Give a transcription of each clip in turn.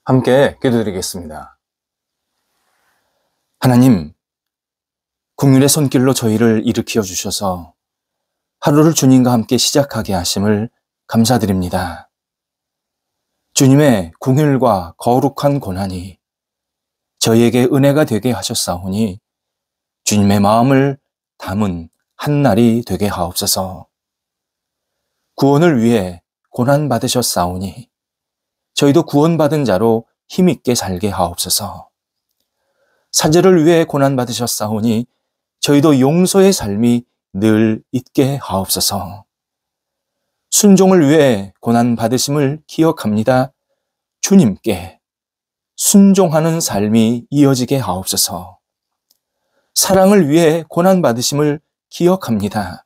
함께 기도드리겠습니다. 하나님, 국민의 손길로 저희를 일으켜 주셔서 하루를 주님과 함께 시작하게 하심을 감사드립니다. 주님의 긍휼과 거룩한 고난이 저희에게 은혜가 되게 하셨사오니 주님의 마음을 담은 한 날이 되게 하옵소서. 구원을 위해 고난받으셨사오니 저희도 구원받은 자로 힘있게 살게 하옵소서. 사죄를 위해 고난받으셨사오니 저희도 용서의 삶이 늘 있게 하옵소서. 순종을 위해 고난받으심을 기억합니다. 주님께 순종하는 삶이 이어지게 하옵소서. 사랑을 위해 고난받으심을 기억합니다.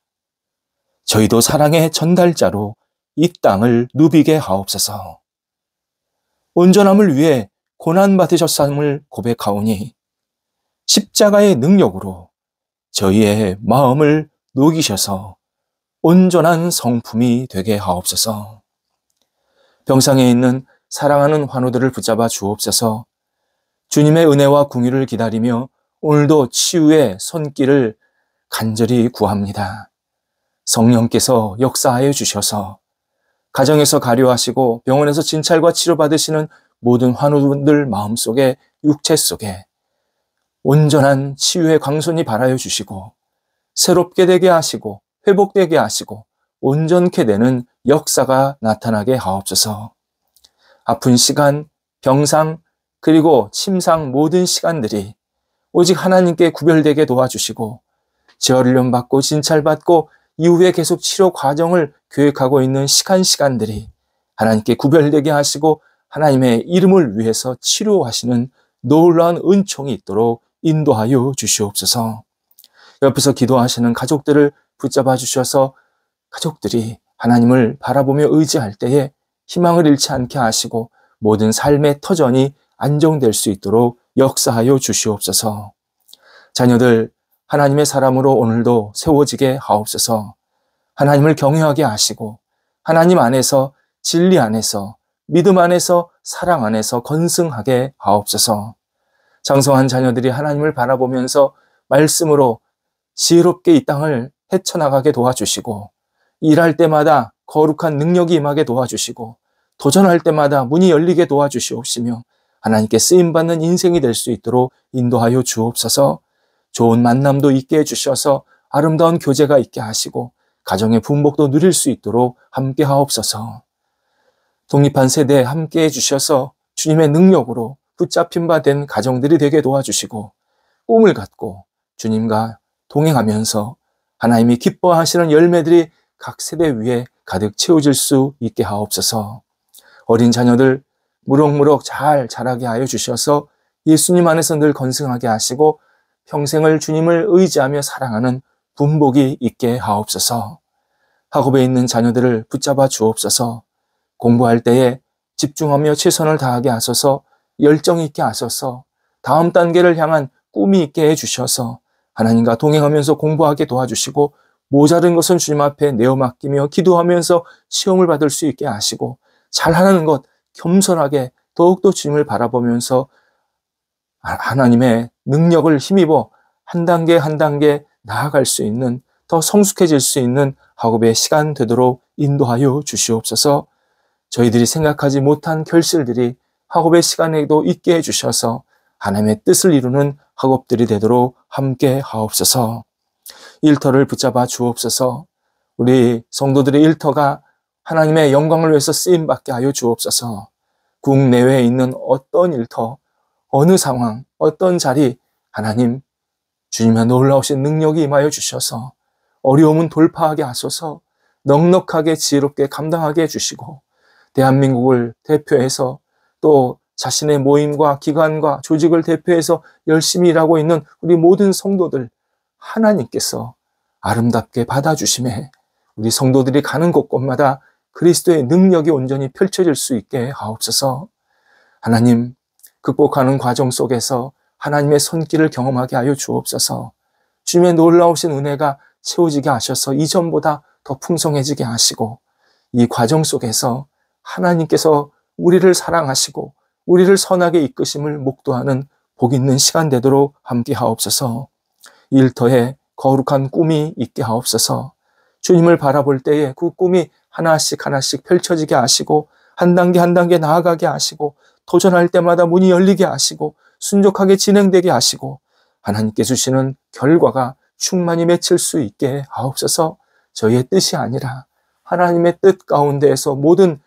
저희도 사랑의 전달자로 이 땅을 누비게 하옵소서. 온전함을 위해 고난받으셨음을 고백하오니 십자가의 능력으로 저희의 마음을 녹이셔서 온전한 성품이 되게 하옵소서. 병상에 있는 사랑하는 환우들을 붙잡아 주옵소서. 주님의 은혜와 긍휼을 기다리며 오늘도 치유의 손길을 간절히 구합니다. 성령께서 역사하여 주셔서 가정에서 가료하시고 병원에서 진찰과 치료받으시는 모든 환우분들 마음속에 육체 속에 온전한 치유의 광선이 발하여 주시고 새롭게 되게 하시고 회복되게 하시고 온전케 되는 역사가 나타나게 하옵소서. 아픈 시간, 병상, 그리고 침상 모든 시간들이 오직 하나님께 구별되게 도와주시고 재활훈련 받고 진찰받고 이후에 계속 치료 과정을 계획하고 있는 시간들이 하나님께 구별되게 하시고 하나님의 이름을 위해서 치료하시는 놀라운 은총이 있도록 인도하여 주시옵소서. 옆에서 기도하시는 가족들을 붙잡아 주셔서 가족들이 하나님을 바라보며 의지할 때에 희망을 잃지 않게 하시고 모든 삶의 터전이 안정될 수 있도록 역사하여 주시옵소서. 자녀들 하나님의 사람으로 오늘도 세워지게 하옵소서. 하나님을 경외하게 하시고 하나님 안에서 진리 안에서 믿음 안에서 사랑 안에서 건승하게 하옵소서. 장성한 자녀들이 하나님을 바라보면서 말씀으로 지혜롭게 이 땅을 헤쳐나가게 도와주시고 일할 때마다 거룩한 능력이 임하게 도와주시고 도전할 때마다 문이 열리게 도와주시옵시며 하나님께 쓰임받는 인생이 될 수 있도록 인도하여 주옵소서. 좋은 만남도 있게 해주셔서 아름다운 교제가 있게 하시고 가정의 분복도 누릴 수 있도록 함께 하옵소서. 독립한 세대에 함께 해주셔서 주님의 능력으로 붙잡힌 바 된 가정들이 되게 도와주시고 꿈을 갖고 주님과 동행하면서 하나님이 기뻐하시는 열매들이 각 세대 위에 가득 채워질 수 있게 하옵소서. 어린 자녀들 무럭무럭 잘 자라게 하여 주셔서 예수님 안에서 늘 건승하게 하시고 평생을 주님을 의지하며 사랑하는 분복이 있게 하옵소서. 학업에 있는 자녀들을 붙잡아 주옵소서. 공부할 때에 집중하며 최선을 다하게 하소서. 열정 있게 하소서. 다음 단계를 향한 꿈이 있게 해주셔서 하나님과 동행하면서 공부하게 도와주시고 모자른 것은 주님 앞에 내어 맡기며 기도하면서 시험을 받을 수 있게 하시고 잘하는 것 겸손하게 더욱더 주님을 바라보면서 하나님의 능력을 힘입어 한 단계 한 단계 나아갈 수 있는 더 성숙해질 수 있는 학업의 시간 되도록 인도하여 주시옵소서. 저희들이 생각하지 못한 결실들이 학업의 시간에도 있게 해주셔서 하나님의 뜻을 이루는 학업들이 되도록 함께 하옵소서. 일터를 붙잡아 주옵소서. 우리 성도들의 일터가 하나님의 영광을 위해서 쓰임받게 하여 주옵소서. 국내외에 있는 어떤 일터, 어느 상황, 어떤 자리 하나님 주님의 놀라우신 능력이 임하여 주셔서 어려움은 돌파하게 하소서. 넉넉하게 지혜롭게 감당하게 해주시고 대한민국을 대표해서 또 자신의 모임과 기관과 조직을 대표해서 열심히 일하고 있는 우리 모든 성도들 하나님께서 아름답게 받아주심에 우리 성도들이 가는 곳곳마다 그리스도의 능력이 온전히 펼쳐질 수 있게 하옵소서. 하나님, 극복하는 과정 속에서 하나님의 손길을 경험하게 하여 주옵소서. 주님의 놀라우신 은혜가 채워지게 하셔서 이전보다 더 풍성해지게 하시고 이 과정 속에서 하나님께서 우리를 사랑하시고 우리를 선하게 이끄심을 목도하는 복 있는 시간 되도록 함께 하옵소서. 일터에 거룩한 꿈이 있게 하옵소서. 주님을 바라볼 때에 그 꿈이 하나씩 하나씩 펼쳐지게 하시고 한 단계 한 단계 나아가게 하시고 도전할 때마다 문이 열리게 하시고 순종하게 진행되게 하시고 하나님께 주시는 결과가 충만히 맺힐 수 있게 하옵소서. 저희의 뜻이 아니라 하나님의 뜻 가운데에서 모든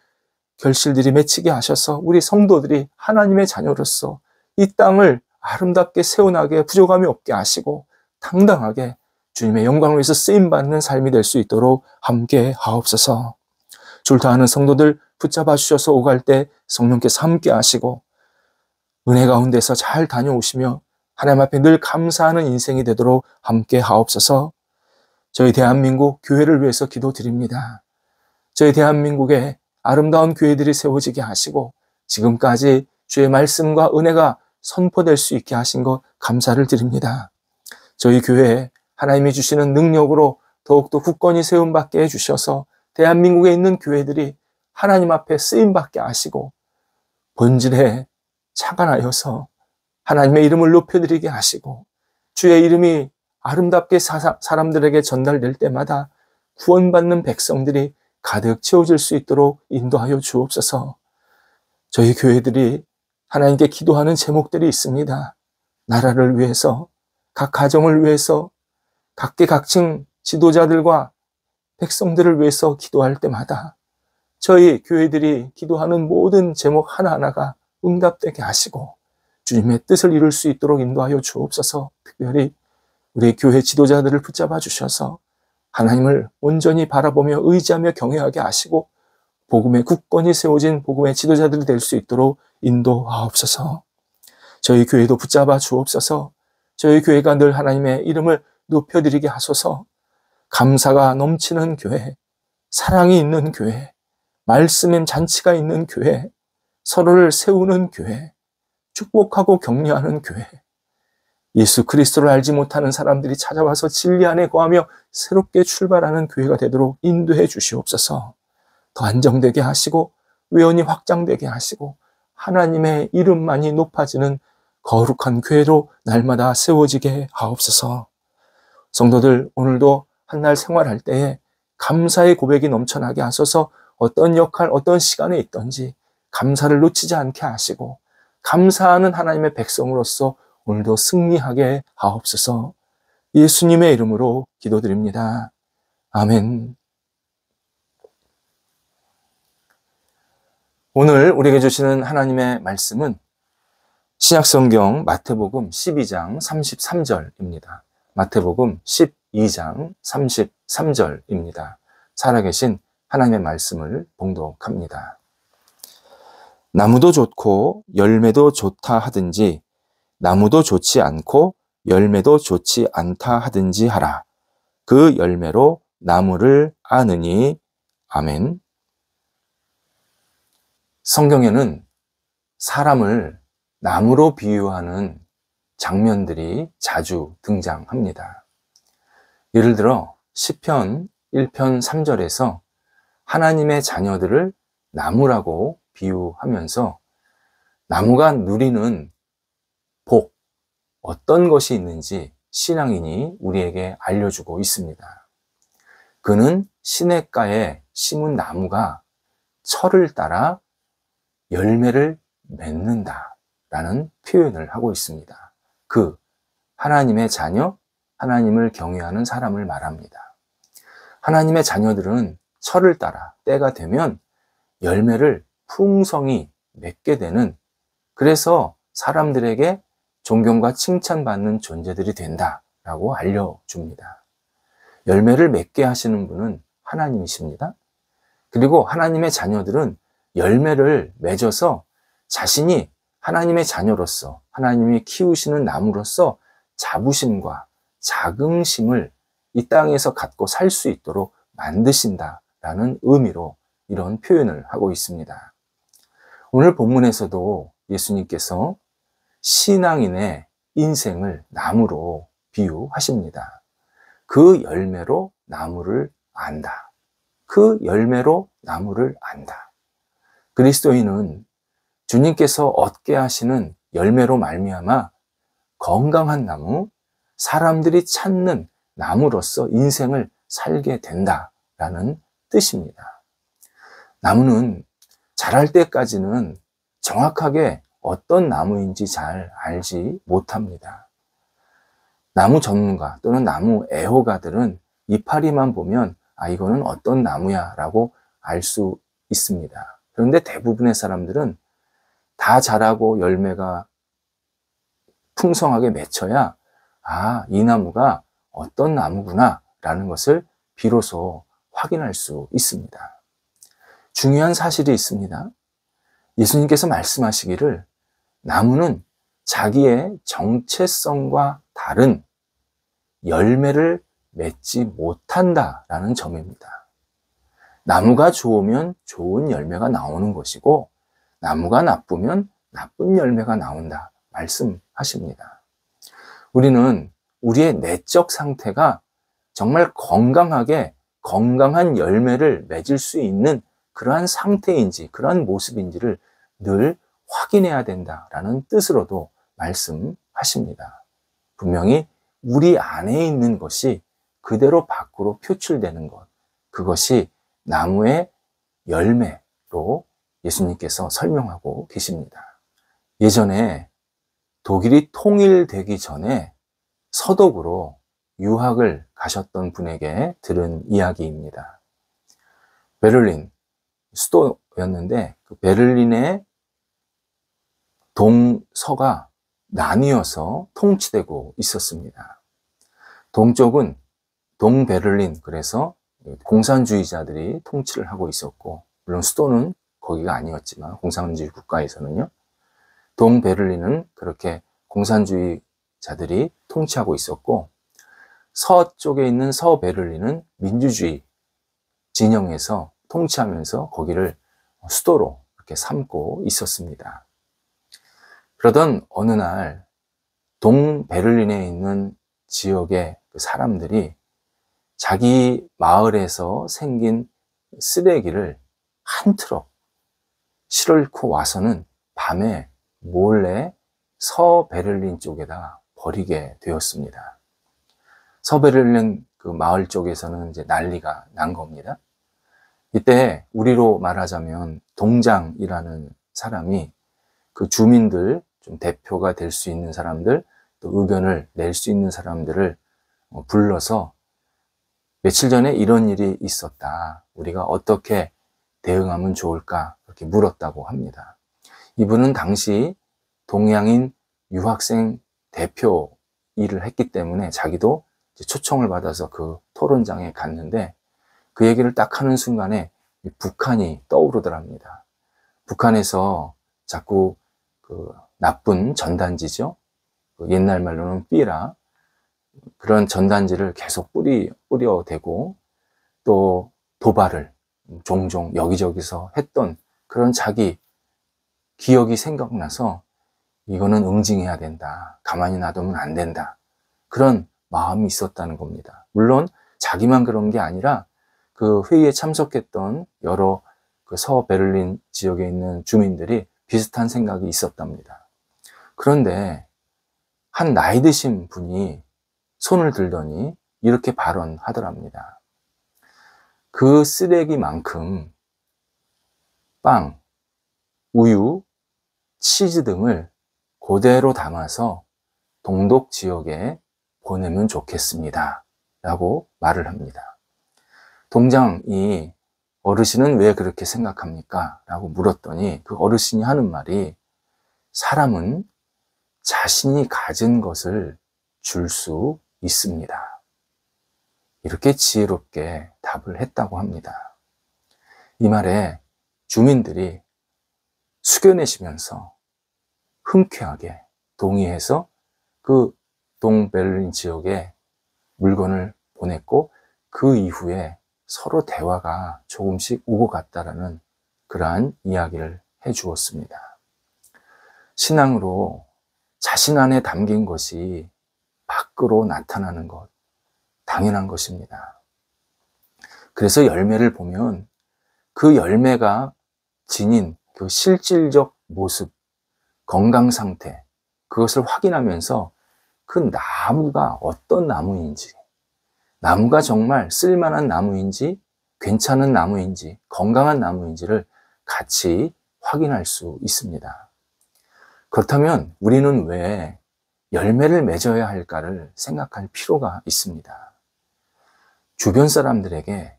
결실들이 맺히게 하셔서 우리 성도들이 하나님의 자녀로서 이 땅을 아름답게 세워나게 부족함이 없게 하시고 당당하게 주님의 영광을 위해서 쓰임받는 삶이 될 수 있도록 함께 하옵소서. 줄타하는 성도들 붙잡아 주셔서 오갈 때 성령께서 함께 하시고 은혜 가운데서 잘 다녀오시며 하나님 앞에 늘 감사하는 인생이 되도록 함께 하옵소서. 저희 대한민국 교회를 위해서 기도드립니다. 저희 대한민국에 아름다운 교회들이 세워지게 하시고 지금까지 주의 말씀과 은혜가 선포될 수 있게 하신 것 감사를 드립니다. 저희 교회에 하나님이 주시는 능력으로 더욱더 굳건히 세움받게 해주셔서 대한민국에 있는 교회들이 하나님 앞에 쓰임받게 하시고 본질에 착안하여서 하나님의 이름을 높여드리게 하시고 주의 이름이 아름답게 사람들에게 전달될 때마다 구원받는 백성들이 가득 채워질 수 있도록 인도하여 주옵소서. 저희 교회들이 하나님께 기도하는 제목들이 있습니다. 나라를 위해서, 각 가정을 위해서, 각계각층 지도자들과 백성들을 위해서 기도할 때마다 저희 교회들이 기도하는 모든 제목 하나하나가 응답되게 하시고 주님의 뜻을 이룰 수 있도록 인도하여 주옵소서. 특별히 우리 교회 지도자들을 붙잡아 주셔서 하나님을 온전히 바라보며 의지하며 경외하게 하시고 복음의 굳건히 세워진 복음의 지도자들이 될 수 있도록 인도하옵소서. 저희 교회도 붙잡아 주옵소서. 저희 교회가 늘 하나님의 이름을 높여드리게 하소서. 감사가 넘치는 교회, 사랑이 있는 교회, 말씀의 잔치가 있는 교회, 서로를 세우는 교회, 축복하고 격려하는 교회, 예수 그리스도를 알지 못하는 사람들이 찾아와서 진리 안에 거하며 새롭게 출발하는 교회가 되도록 인도해 주시옵소서. 더 안정되게 하시고 외연이 확장되게 하시고 하나님의 이름만이 높아지는 거룩한 교회로 날마다 세워지게 하옵소서. 성도들 오늘도 한날 생활할 때에 감사의 고백이 넘쳐나게 하소서. 어떤 역할, 어떤 시간에 있든지 감사를 놓치지 않게 하시고 감사하는 하나님의 백성으로서 오늘도 승리하게 하옵소서. 예수님의 이름으로 기도드립니다. 아멘. 오늘 우리에게 주시는 하나님의 말씀은 신약성경 마태복음 12장 33절입니다. 마태복음 12장 33절입니다. 살아계신 하나님의 말씀을 봉독합니다. 나무도 좋고 열매도 좋다 하든지 나무도 좋지 않고 열매도 좋지 않다 하든지 하라. 그 열매로 나무를 아느니. 아멘. 성경에는 사람을 나무로 비유하는 장면들이 자주 등장합니다. 예를 들어 시편 1편 3절에서 하나님의 자녀들을 나무라고 비유하면서 나무가 누리는 복, 어떤 것이 있는지 신앙인이 우리에게 알려주고 있습니다. 그는 시냇가에 심은 나무가 철을 따라 열매를 맺는다라는 표현을 하고 있습니다. 그 하나님의 자녀, 하나님을 경외하는 사람을 말합니다. 하나님의 자녀들은 철을 따라 때가 되면 열매를 풍성히 맺게 되는, 그래서 사람들에게 존경과 칭찬받는 존재들이 된다라고 알려줍니다. 열매를 맺게 하시는 분은 하나님이십니다. 그리고 하나님의 자녀들은 열매를 맺어서 자신이 하나님의 자녀로서 하나님이 키우시는 나무로서 자부심과 자긍심을 이 땅에서 갖고 살 수 있도록 만드신다라는 의미로 이런 표현을 하고 있습니다. 오늘 본문에서도 예수님께서 신앙인의 인생을 나무로 비유하십니다. 그 열매로 나무를 안다. 그 열매로 나무를 안다. 그리스도인은 주님께서 얻게 하시는 열매로 말미암아 건강한 나무, 사람들이 찾는 나무로서 인생을 살게 된다라는 뜻입니다. 나무는 자랄 때까지는 정확하게 어떤 나무인지 잘 알지 못합니다. 나무 전문가 또는 나무 애호가들은 이파리만 보면 이거는 어떤 나무야 라고 알 수 있습니다. 그런데 대부분의 사람들은 다 자라고 열매가 풍성하게 맺혀야 이 나무가 어떤 나무구나 라는 것을 비로소 확인할 수 있습니다. 중요한 사실이 있습니다. 예수님께서 말씀하시기를 나무는 자기의 정체성과 다른 열매를 맺지 못한다라는 점입니다. 나무가 좋으면 좋은 열매가 나오는 것이고 나무가 나쁘면 나쁜 열매가 나온다 말씀하십니다. 우리는 우리의 내적 상태가 정말 건강하게 건강한 열매를 맺을 수 있는 그러한 상태인지 그러한 모습인지를 늘 확인해야 된다라는 뜻으로도 말씀하십니다. 분명히 우리 안에 있는 것이 그대로 밖으로 표출되는 것, 그것이 나무의 열매로 예수님께서 설명하고 계십니다. 예전에 독일이 통일되기 전에 서독으로 유학을 가셨던 분에게 들은 이야기입니다. 베를린 수도였는데 그 베를린의 동서가 나뉘어서 통치되고 있었습니다. 동쪽은 동베를린, 그래서 공산주의자들이 통치를 하고 있었고, 물론 수도는 거기가 아니었지만 공산주의 국가에서는요, 동베를린은 그렇게 공산주의자들이 통치하고 있었고, 서쪽에 있는 서베를린은 민주주의 진영에서 통치하면서 거기를 수도로 이렇게 삼고 있었습니다. 그러던 어느 날 동베를린에 있는 지역의 사람들이 자기 마을에서 생긴 쓰레기를 한 트럭 싣고 와서는 밤에 몰래 서베를린 쪽에다 버리게 되었습니다. 서베를린 그 마을 쪽에서는 이제 난리가 난 겁니다. 이때 우리로 말하자면 동장이라는 사람이 그 주민들, 좀 대표가 될 수 있는 사람들, 또 의견을 낼 수 있는 사람들을 불러서 며칠 전에 이런 일이 있었다. 우리가 어떻게 대응하면 좋을까? 그렇게 물었다고 합니다. 이분은 당시 동양인 유학생 대표 일을 했기 때문에 자기도 초청을 받아서 그 토론장에 갔는데 그 얘기를 딱 하는 순간에 북한이 떠오르더랍니다. 북한에서 자꾸 그 나쁜 전단지죠. 그 옛날 말로는 삐라, 그런 전단지를 계속 뿌려대고 또 도발을 종종 여기저기서 했던 그런 자기 기억이 생각나서 이거는 응징해야 된다. 가만히 놔두면 안 된다. 그런 마음이 있었다는 겁니다. 물론 자기만 그런 게 아니라 그 회의에 참석했던 여러 그 서베를린 지역에 있는 주민들이 비슷한 생각이 있었답니다. 그런데 한 나이 드신 분이 손을 들더니 이렇게 발언하더랍니다. 그 쓰레기만큼 빵, 우유, 치즈 등을 그대로 담아서 동독 지역에 보내면 좋겠습니다. 라고 말을 합니다. 동장이 어르신은 왜 그렇게 생각합니까? 라고 물었더니 그 어르신이 하는 말이 사람은 자신이 가진 것을 줄 수 있습니다. 이렇게 지혜롭게 답을 했다고 합니다. 이 말에 주민들이 숙여내시면서 흔쾌하게 동의해서 그 동베를린 지역에 물건을 보냈고 그 이후에 서로 대화가 조금씩 오고 갔다라는 그러한 이야기를 해 주었습니다. 신앙으로 자신 안에 담긴 것이 밖으로 나타나는 것, 당연한 것입니다. 그래서 열매를 보면 그 열매가 지닌 그 실질적 모습, 건강 상태, 그것을 확인하면서 그 나무가 어떤 나무인지, 나무가 정말 쓸만한 나무인지, 괜찮은 나무인지, 건강한 나무인지를 같이 확인할 수 있습니다. 그렇다면 우리는 왜 열매를 맺어야 할까를 생각할 필요가 있습니다. 주변 사람들에게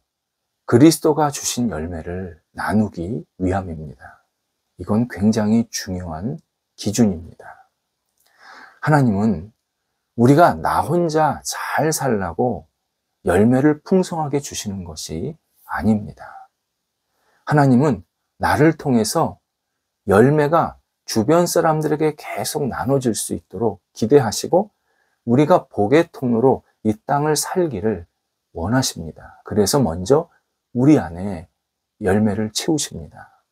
그리스도가 주신 열매를 나누기 위함입니다. 이건 굉장히 중요한 기준입니다. 하나님은 우리가 나 혼자 잘 살라고 열매를 풍성하게 주시는 것이 아닙니다. 하나님은 나를 통해서 열매가 주변 사람들에게 계속 나눠질 수 있도록 기대하시고 우리가 복의 통로로 이 땅을 살기를 원하십니다. 그래서 먼저 우리 안에 열매를 채우십니다.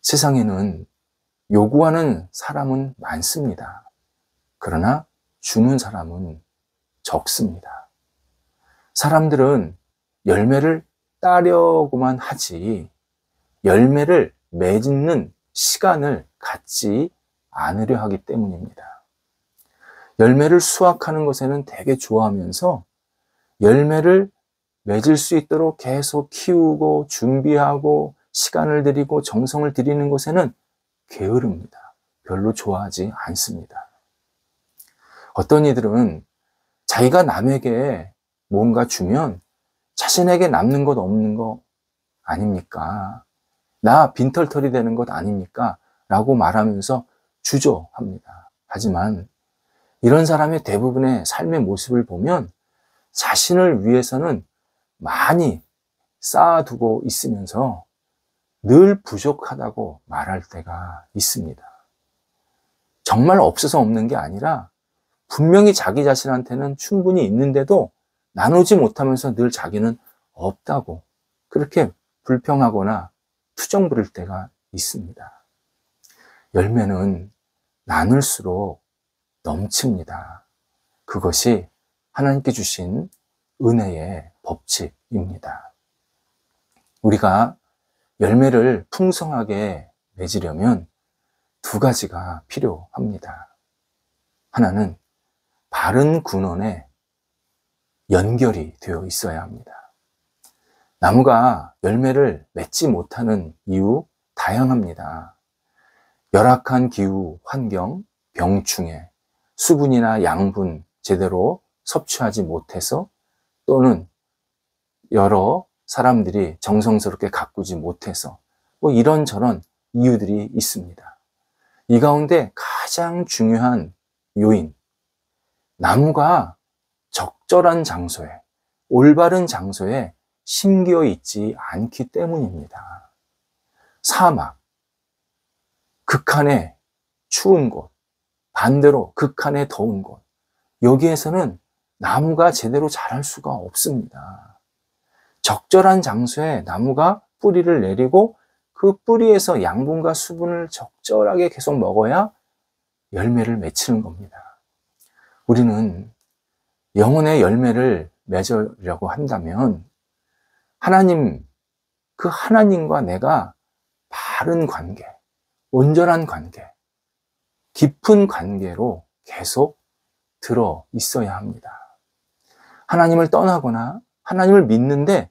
세상에는 요구하는 사람은 많습니다. 그러나 주는 사람은 적습니다. 사람들은 열매를 따려고만 하지 열매를 맺는 시간을 갖지 않으려 하기 때문입니다. 열매를 수확하는 것에는 되게 좋아하면서 열매를 맺을 수 있도록 계속 키우고 준비하고 시간을 들이고 정성을 들이는 것에는 게으릅니다. 별로 좋아하지 않습니다. 어떤 이들은 자기가 남에게 뭔가 주면 자신에게 남는 것 없는 거 아닙니까? 나 빈털털이 되는 것 아닙니까? 라고 말하면서 주저합니다. 하지만 이런 사람의 대부분의 삶의 모습을 보면 자신을 위해서는 많이 쌓아두고 있으면서 늘 부족하다고 말할 때가 있습니다. 정말 없어서 없는 게 아니라 분명히 자기 자신한테는 충분히 있는데도 나누지 못하면서 늘 자기는 없다고 그렇게 불평하거나 투정 부릴 때가 있습니다. 열매는 나눌수록 넘칩니다. 그것이 하나님께 주신 은혜의 법칙입니다. 우리가 열매를 풍성하게 맺으려면 두 가지가 필요합니다. 하나는 바른 군원에 연결이 되어 있어야 합니다. 나무가 열매를 맺지 못하는 이유 다양합니다. 열악한 기후, 환경, 병충해, 수분이나 양분 제대로 섭취하지 못해서 또는 여러 사람들이 정성스럽게 가꾸지 못해서 뭐 이런저런 이유들이 있습니다. 이 가운데 가장 중요한 요인, 나무가 적절한 장소에, 올바른 장소에 심겨 있지 않기 때문입니다. 사막, 극한의 추운 곳, 반대로 극한의 더운 곳, 여기에서는 나무가 제대로 자랄 수가 없습니다. 적절한 장소에 나무가 뿌리를 내리고 그 뿌리에서 양분과 수분을 적절하게 계속 먹어야 열매를 맺히는 겁니다. 우리는 영혼의 열매를 맺으려고 한다면 하나님, 그 하나님과 내가 바른 관계, 온전한 관계, 깊은 관계로 계속 들어 있어야 합니다. 하나님을 떠나거나 하나님을 믿는데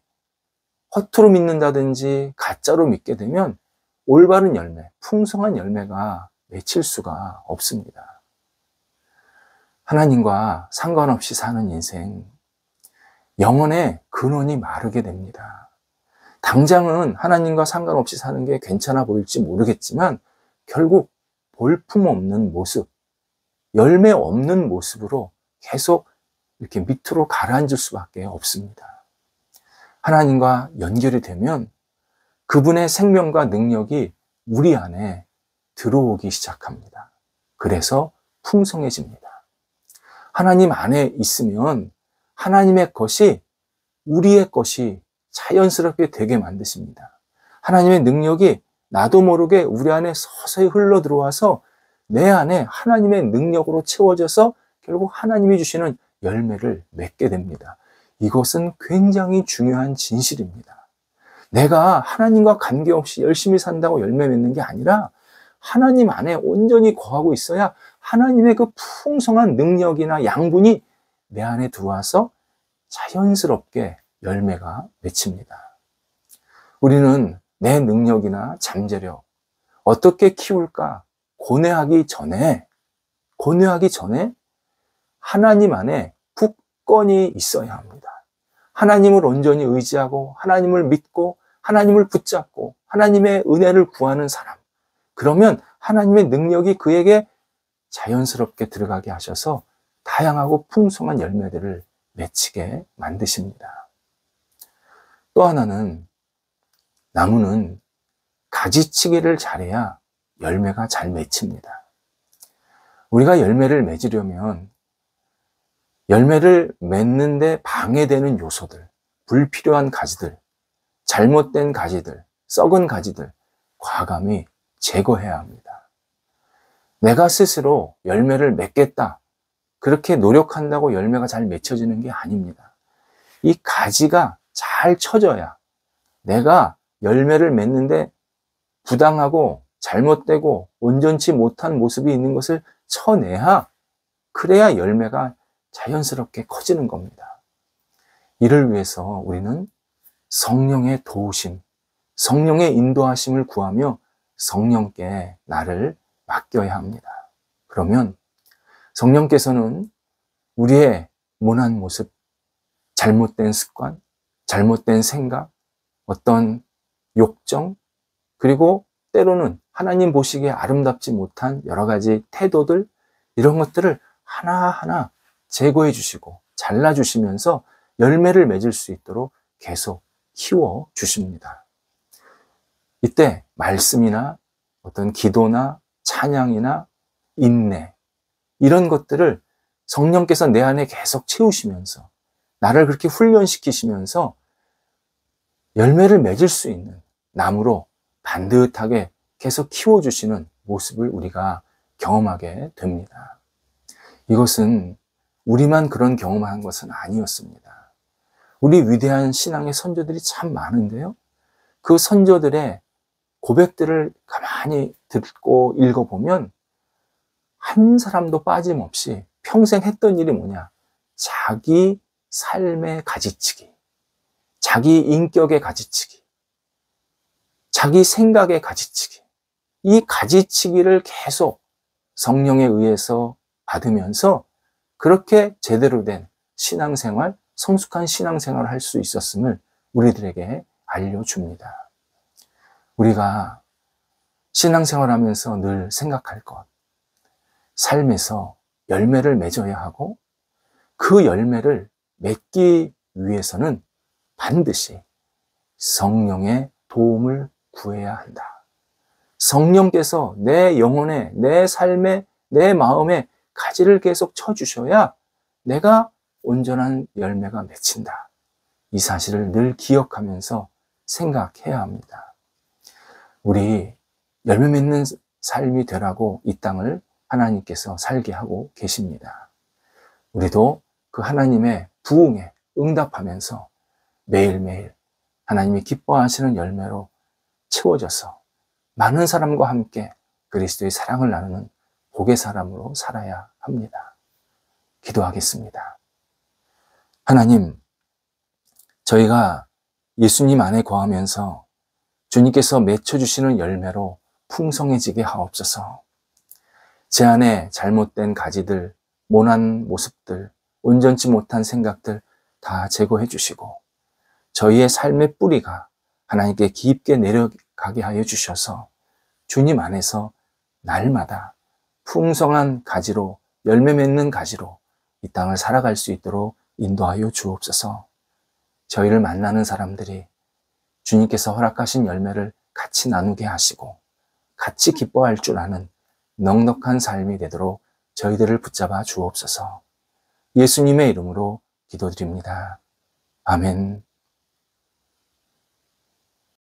허투루 믿는다든지 가짜로 믿게 되면 올바른 열매, 풍성한 열매가 맺힐 수가 없습니다. 하나님과 상관없이 사는 인생, 영혼의 근원이 마르게 됩니다. 당장은 하나님과 상관없이 사는 게 괜찮아 보일지 모르겠지만 결국 볼품없는 모습, 열매 없는 모습으로 계속 이렇게 밑으로 가라앉을 수밖에 없습니다. 하나님과 연결이 되면 그분의 생명과 능력이 우리 안에 들어오기 시작합니다. 그래서 풍성해집니다. 하나님 안에 있으면 하나님의 것이 우리의 것이 자연스럽게 되게 만드십니다. 하나님의 능력이 나도 모르게 우리 안에 서서히 흘러 들어와서 내 안에 하나님의 능력으로 채워져서 결국 하나님이 주시는 열매를 맺게 됩니다. 이것은 굉장히 중요한 진실입니다. 내가 하나님과 관계없이 열심히 산다고 열매 맺는 게 아니라 하나님 안에 온전히 거하고 있어야 하나님의 그 풍성한 능력이나 양분이 내 안에 들어와서 자연스럽게 열매가 맺힙니다. 우리는 내 능력이나 잠재력 어떻게 키울까 고뇌하기 전에 하나님 안에 굳건히 있어야 합니다. 하나님을 온전히 의지하고 하나님을 믿고 하나님을 붙잡고 하나님의 은혜를 구하는 사람. 그러면 하나님의 능력이 그에게 자연스럽게 들어가게 하셔서 다양하고 풍성한 열매들을 맺히게 만드십니다. 또 하나는 나무는 가지치기를 잘해야 열매가 잘 맺힙니다. 우리가 열매를 맺으려면 열매를 맺는데 방해되는 요소들, 불필요한 가지들, 잘못된 가지들, 썩은 가지들 과감히 제거해야 합니다. 내가 스스로 열매를 맺겠다 그렇게 노력한다고 열매가 잘 맺혀지는 게 아닙니다. 이 가지가 잘 쳐져야 내가 열매를 맺는데 부당하고 잘못되고 온전치 못한 모습이 있는 것을 쳐내야 그래야 열매가 자연스럽게 커지는 겁니다. 이를 위해서 우리는 성령의 도우심, 성령의 인도하심을 구하며 성령께 나를 맡겨야 합니다. 그러면 성령께서는 우리의 모난 모습, 잘못된 습관, 잘못된 생각, 어떤 욕정, 그리고 때로는 하나님 보시기에 아름답지 못한 여러 가지 태도들, 이런 것들을 하나하나 제거해 주시고 잘라 주시면서 열매를 맺을 수 있도록 계속 키워 주십니다. 이때 말씀이나 어떤 기도나 찬양이나 인내, 이런 것들을 성령께서 내 안에 계속 채우시면서 나를 그렇게 훈련시키시면서 열매를 맺을 수 있는 나무로 반듯하게 계속 키워주시는 모습을 우리가 경험하게 됩니다. 이것은 우리만 그런 경험한 것은 아니었습니다. 우리 위대한 신앙의 선조들이 참 많은데요. 그 선조들의 고백들을 가만히 듣고 읽어보면 한 사람도 빠짐없이 평생 했던 일이 뭐냐? 자기 삶의 가지치기, 자기 인격의 가지치기, 자기 생각의 가지치기, 이 가지치기를 계속 성령에 의해서 받으면서 그렇게 제대로 된 신앙생활, 성숙한 신앙생활을 할 수 있었음을 우리들에게 알려줍니다. 우리가 신앙생활하면서 늘 생각할 것, 삶에서 열매를 맺어야 하고 그 열매를 맺기 위해서는 반드시 성령의 도움을 구해야 한다. 성령께서 내 영혼에, 내 삶에, 내 마음에 가지를 계속 쳐주셔야 내가 온전한 열매가 맺힌다. 이 사실을 늘 기억하면서 생각해야 합니다. 우리 열매 맺는 삶이 되라고 이 땅을 하나님께서 살게 하고 계십니다. 우리도 그 하나님의 부흥에 응답하면서 매일매일 하나님이 기뻐하시는 열매로 채워져서 많은 사람과 함께 그리스도의 사랑을 나누는 복의 사람으로 살아야 합니다. 기도하겠습니다. 하나님, 저희가 예수님 안에 거하면서 주님께서 맺혀주시는 열매로 풍성해지게 하옵소서. 제 안에 잘못된 가지들, 모난 모습들, 온전치 못한 생각들 다 제거해 주시고 저희의 삶의 뿌리가 하나님께 깊게 내려가게 하여 주셔서 주님 안에서 날마다 풍성한 가지로, 열매 맺는 가지로 이 땅을 살아갈 수 있도록 인도하여 주옵소서. 저희를 만나는 사람들이 주님께서 허락하신 열매를 같이 나누게 하시고 같이 기뻐할 줄 아는 넉넉한 삶이 되도록 저희들을 붙잡아 주옵소서. 예수님의 이름으로 기도드립니다. 아멘.